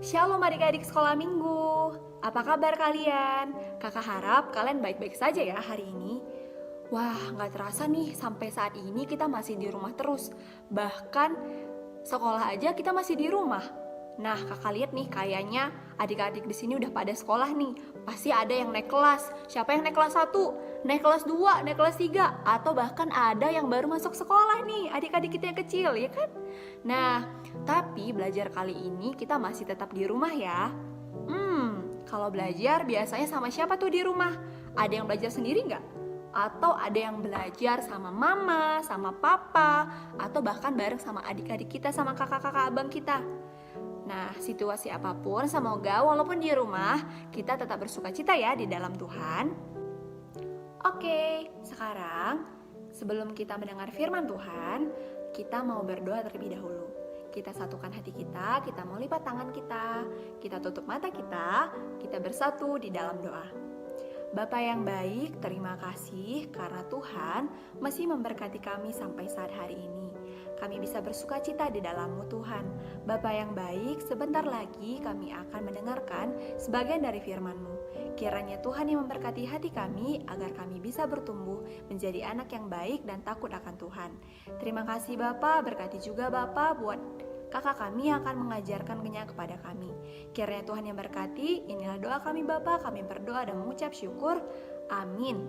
Shalom adik-adik sekolah minggu. Apa kabar kalian? Kakak harap kalian baik-baik saja ya hari ini. Wah, gak terasa nih sampai saat ini kita masih di rumah terus. Bahkan sekolah aja kita masih di rumah. Nah, kakak lihat nih kayaknya adik-adik di sini udah pada sekolah nih. Pasti ada yang naik kelas. Siapa yang naik kelas 1? Naik kelas 2, naik kelas 3, atau bahkan ada yang baru masuk sekolah nih, adik-adik kita yang kecil, ya kan? Nah, tapi belajar kali ini kita masih tetap di rumah ya. Kalau belajar biasanya sama siapa tuh di rumah? Ada yang belajar sendiri nggak? Atau ada yang belajar sama mama, sama papa, atau bahkan bareng sama adik-adik kita, sama kakak-kakak abang kita? Nah, situasi apapun, semoga walaupun di rumah, kita tetap bersukacita ya di dalam Tuhan. Oke, sekarang sebelum kita mendengar firman Tuhan, kita mau berdoa terlebih dahulu. Kita satukan hati kita mau lipat tangan kita tutup mata kita bersatu di dalam doa. Bapa yang baik, terima kasih karena Tuhan masih memberkati kami sampai saat hari ini. Kami bisa bersukacita di dalam-Mu Tuhan. Bapa yang baik, sebentar lagi kami akan mendengarkan sebagian dari firman-Mu. Kiranya Tuhan yang memberkati hati kami agar kami bisa bertumbuh menjadi anak yang baik dan takut akan Tuhan. Terima kasih Bapa, berkati juga Bapa buat kakak kami yang akan mengajarkannya kepada kami. Kiranya Tuhan yang berkati, inilah doa kami Bapa, kami berdoa dan mengucap syukur. Amin.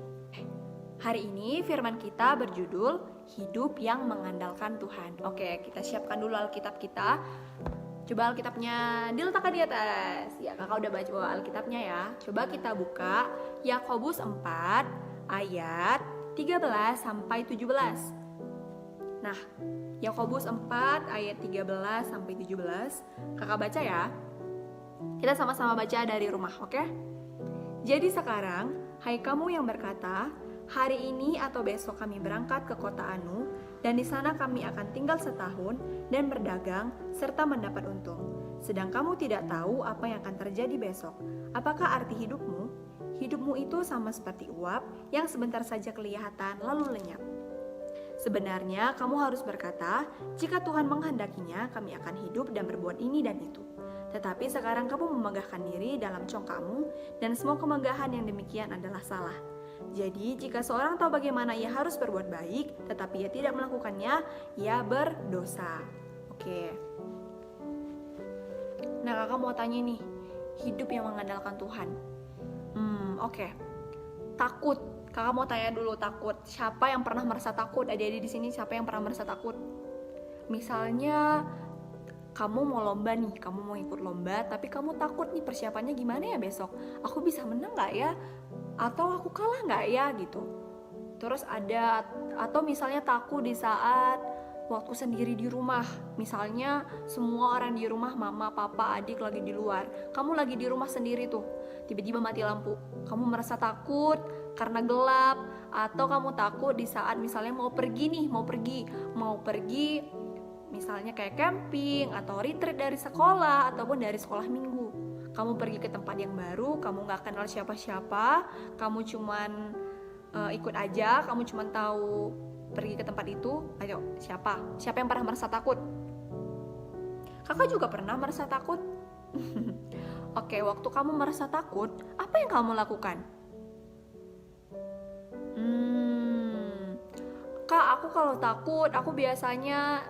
Hari ini firman kita berjudul Hidup yang Mengandalkan Tuhan. Oke, kita siapkan dulu Alkitab kita. Coba Alkitabnya diletakkan di atas. Ya, kakak udah baca Alkitabnya ya. Coba kita buka Yakobus 4 ayat 13 sampai 17. Nah, Yakobus 4 ayat 13 sampai 17. Kakak baca ya. Kita sama-sama baca dari rumah, oke? Jadi sekarang, hai kamu yang berkata, hari ini atau besok kami berangkat ke kota Anu, dan di sana kami akan tinggal setahun dan berdagang serta mendapat untung. Sedang kamu tidak tahu apa yang akan terjadi besok. Apakah arti hidupmu? Hidupmu itu sama seperti uap yang sebentar saja kelihatan lalu lenyap. Sebenarnya kamu harus berkata, jika Tuhan menghendakinya, kami akan hidup dan berbuat ini dan itu. Tetapi sekarang kamu memegahkan diri dalam congkamu, dan semua kemegahan yang demikian adalah salah. Jadi, jika seorang tahu bagaimana ia harus berbuat baik, tetapi ia tidak melakukannya, ia berdosa. Oke. Nah, kakak mau tanya nih, hidup yang mengandalkan Tuhan. Oke. Takut. Kakak mau tanya dulu, takut. Siapa yang pernah merasa takut? Adik-adik di sini siapa yang pernah merasa takut? Misalnya, kamu mau lomba nih, kamu mau ikut lomba, tapi kamu takut nih persiapannya gimana ya besok? Aku bisa menang gak ya? Atau aku kalah gak ya gitu. Terus ada, atau misalnya takut di saat waktu sendiri di rumah. Misalnya semua orang di rumah, mama, papa, adik lagi di luar. Kamu lagi di rumah sendiri tuh, tiba-tiba mati lampu. Kamu merasa takut karena gelap. Atau kamu takut di saat misalnya mau pergi misalnya kayak camping atau retreat dari sekolah ataupun dari sekolah minggu. Kamu pergi ke tempat yang baru, kamu gak kenal siapa-siapa, kamu cuman ikut aja, kamu cuman tahu pergi ke tempat itu. Ayo, siapa yang pernah merasa takut? Kakak juga pernah merasa takut. Oke, waktu kamu merasa takut, apa yang kamu lakukan? Kak, aku kalau takut, aku biasanya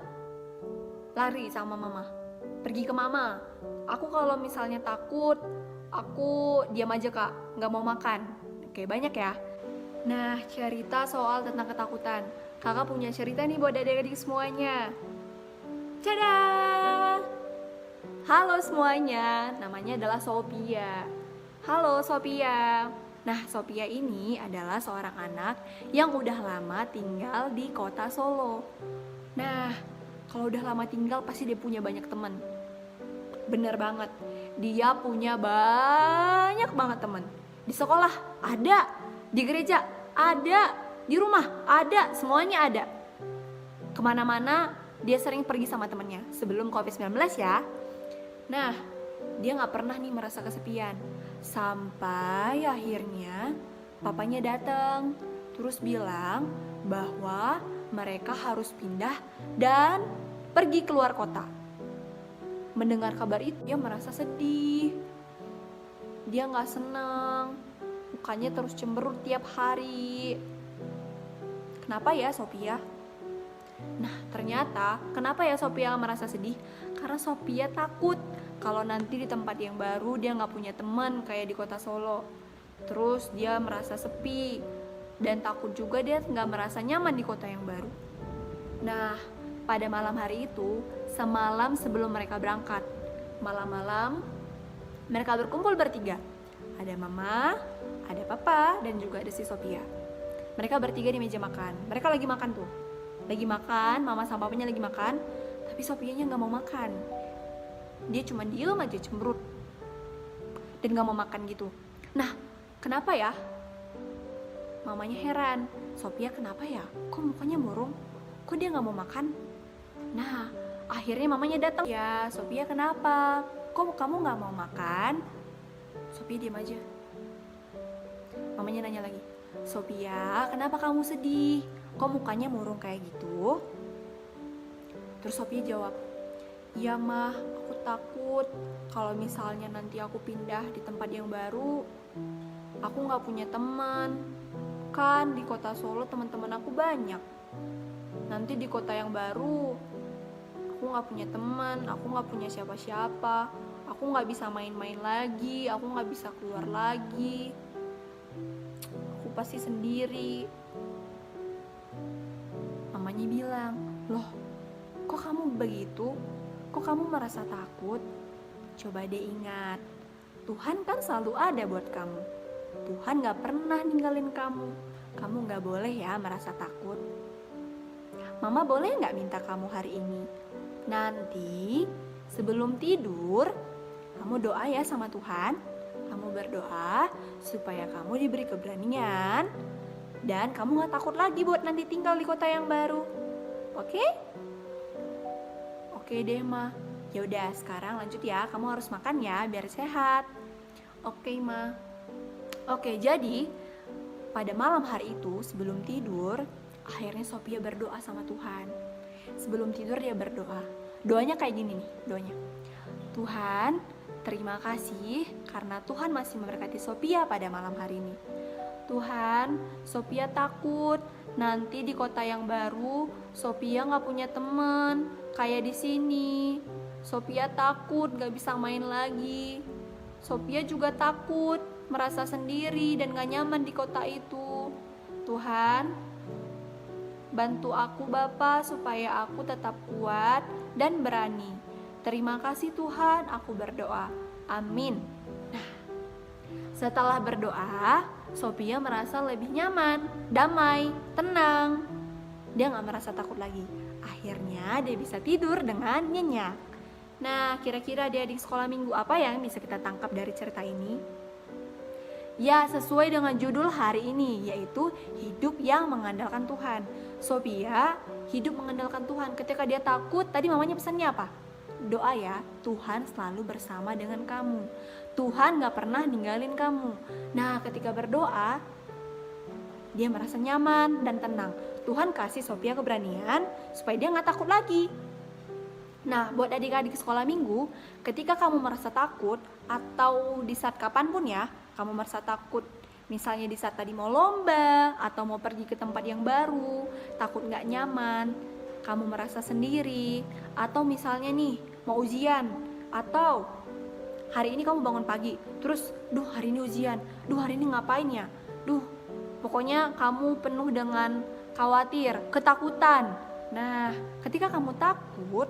lari sama mama, pergi ke mama. Aku kalau misalnya takut, aku diam aja kak, gak mau makan. Oke, banyak ya. Nah, cerita soal tentang ketakutan. Kakak punya cerita nih buat adik-adik semuanya. Cadah! Halo semuanya, namanya adalah Sophia. Halo Sophia. Nah, Sophia ini adalah seorang anak yang udah lama tinggal di kota Solo. Nah, kalau udah lama tinggal pasti dia punya banyak teman. Bener banget, dia punya banyak banget teman. Di sekolah ada, di gereja ada, di rumah ada, semuanya ada. Kemana-mana dia sering pergi sama temennya sebelum COVID-19 ya. Nah, dia gak pernah nih merasa kesepian. Sampai akhirnya papanya datang terus bilang bahwa mereka harus pindah dan pergi keluar kota. mendengar kabar itu dia merasa sedih. Dia gak senang, mukanya terus cemberut tiap hari. Kenapa ya Sophia? Nah ternyata kenapa ya Sophia merasa sedih? Karena Sophia takut kalau nanti di tempat yang baru dia gak punya teman kayak di kota Solo. Terus dia merasa sepi dan takut juga dia gak merasa nyaman di kota yang baru. Nah pada malam hari itu, semalam sebelum mereka berangkat, malam-malam mereka berkumpul bertiga. Ada mama, ada papa, dan juga ada si Sophia. Mereka bertiga di meja makan. Mereka lagi makan tuh. Lagi makan, mama sama papanya lagi makan. Tapi Sophianya gak mau makan. Dia cuma diem aja cemberut. Dan gak mau makan gitu. Nah, kenapa ya? Mamanya heran. Sophia kenapa ya? Kok mukanya murung? Kok dia gak mau makan? Nah, akhirnya mamanya datang. Ya, Sophia kenapa? Kok kamu gak mau makan? Sophia diam aja. Mamanya nanya lagi, Sophia kenapa kamu sedih? Kok mukanya murung kayak gitu? Terus Sophia jawab, iya mah, aku takut kalau misalnya nanti aku pindah di tempat yang baru, aku gak punya teman. Kan di kota Solo teman-teman aku banyak. Nanti di kota yang baru aku gak punya teman, aku gak punya siapa-siapa. Aku gak bisa main-main lagi, aku gak bisa keluar lagi. Aku pasti sendiri. Mamanya bilang, loh kok kamu begitu? Kok kamu merasa takut? Coba deh ingat, Tuhan kan selalu ada buat kamu. Tuhan gak pernah ninggalin kamu. Kamu gak boleh ya merasa takut. Mama boleh gak minta kamu hari ini? Nanti sebelum tidur, kamu doa ya sama Tuhan. Kamu berdoa supaya kamu diberi keberanian dan kamu gak takut lagi buat nanti tinggal di kota yang baru. Oke? Oke deh Ma. Yaudah sekarang lanjut ya. Kamu harus makan ya biar sehat. Oke Ma. Oke, jadi pada malam hari itu sebelum tidur, akhirnya Sophia berdoa sama Tuhan. Sebelum tidur dia berdoa. Doanya kayak gini nih, doanya. Tuhan, terima kasih karena Tuhan masih memberkati Sophia pada malam hari ini. Tuhan, Sophia takut nanti di kota yang baru Sophia gak punya teman kayak di sini. Sophia takut gak bisa main lagi. Sophia juga takut merasa sendiri dan gak nyaman di kota itu. Tuhan, bantu aku Bapa supaya aku tetap kuat dan berani. Terima kasih Tuhan, aku berdoa. Amin. Nah, setelah berdoa, Sophia merasa lebih nyaman, damai, tenang. Dia gak merasa takut lagi. Akhirnya dia bisa tidur dengan nyenyak. Nah, kira-kira adik-adik sekolah minggu apa yang bisa kita tangkap dari cerita ini? Ya, sesuai dengan judul hari ini, yaitu hidup yang mengandalkan Tuhan. Sophia hidup mengandalkan Tuhan. Ketika dia takut, tadi mamanya pesannya apa? Doa ya, Tuhan selalu bersama dengan kamu. Tuhan gak pernah ninggalin kamu. Nah, ketika berdoa, dia merasa nyaman dan tenang. Tuhan kasih Sophia keberanian supaya dia gak takut lagi. Nah, buat adik-adik sekolah minggu, ketika kamu merasa takut atau di saat kapanpun ya, kamu merasa takut, misalnya di saat tadi mau lomba atau mau pergi ke tempat yang baru, takut gak nyaman, kamu merasa sendiri, atau misalnya nih mau ujian, atau hari ini kamu bangun pagi, terus hari ini ujian, hari ini ngapain ya, pokoknya kamu penuh dengan khawatir, ketakutan. Nah, ketika kamu takut,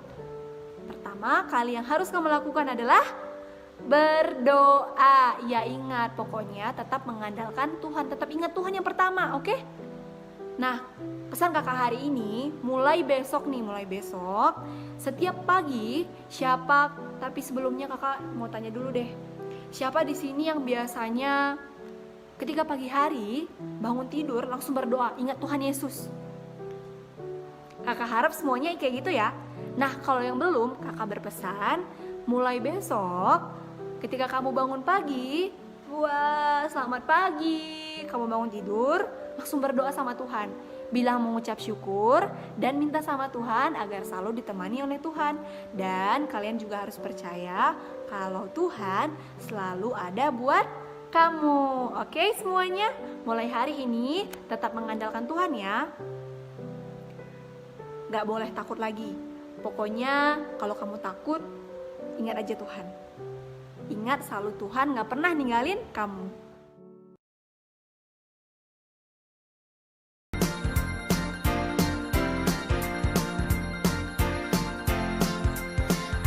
pertama kali yang harus kamu lakukan adalah berdoa. Ya ingat, pokoknya tetap mengandalkan Tuhan, tetap ingat Tuhan yang pertama, oke? Nah, pesan kakak hari ini, mulai besok, setiap pagi, tapi sebelumnya kakak mau tanya dulu deh, siapa di sini yang biasanya ketika pagi hari bangun tidur langsung berdoa, ingat Tuhan Yesus? Kakak harap semuanya kayak gitu ya. Nah, kalau yang belum, kakak berpesan, mulai besok, ketika kamu bangun pagi, wah selamat pagi, kamu bangun tidur, langsung berdoa sama Tuhan. bilang mengucap syukur, dan minta sama Tuhan agar selalu ditemani oleh Tuhan. Dan kalian juga harus percaya kalau Tuhan selalu ada buat kamu. Oke semuanya, mulai hari ini tetap mengandalkan Tuhan ya. Gak boleh takut lagi. Pokoknya kalau kamu takut, ingat aja Tuhan. Ingat selalu Tuhan gak pernah ninggalin kamu.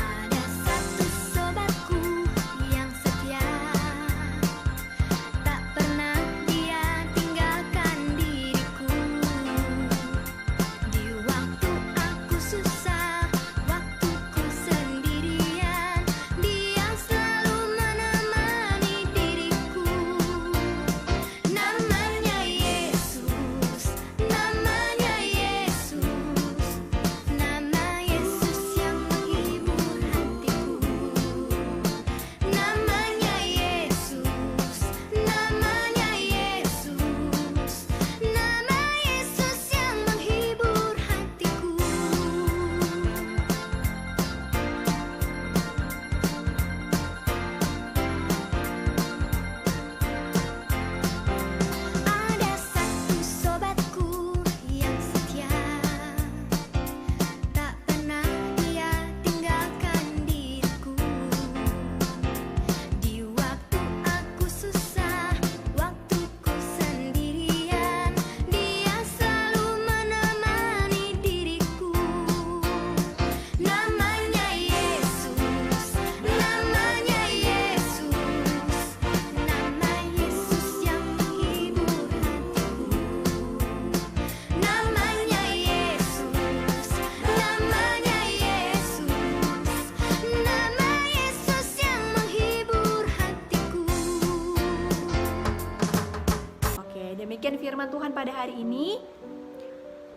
Ada satu sobatku yang setia, tak pernah dia tinggalkan diriku. Di waktu aku susah, waktuku sendirian, dia selalu menemani diriku. Namanya Yesus, namanya Yesus, nama Yesus yang menghibur hatiku. Namanya Yesus, namanya Yesus, nama Yesus yang menghibur hatiku. Ada satu sobatku yang setia, tak pernah dia tinggalkan diriku. Di waktu aku susah, waktuku sendirian, dia selalu menemani diriku. Namanya Yesus, namanya Yesus, nama Yesus yang menghibur hatiku. Namanya Yesus, namanya Yesus, nama Yesus yang menghibur hatiku. Oke, demikian firman Tuhan pada hari ini.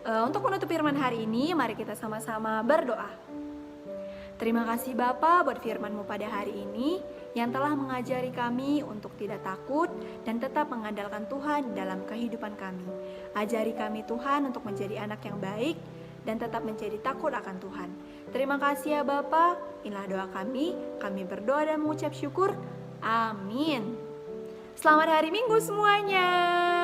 Untuk menutup firman hari ini, mari kita sama-sama berdoa. Terima kasih Bapa buat firman-Mu pada hari ini yang telah mengajari kami untuk tidak takut dan tetap mengandalkan Tuhan dalam kehidupan kami. Ajari kami Tuhan untuk menjadi anak yang baik dan tetap menjadi takut akan Tuhan. Terima kasih ya Bapa, inilah doa kami berdoa dan mengucap syukur. Amin. Selamat hari Minggu semuanya.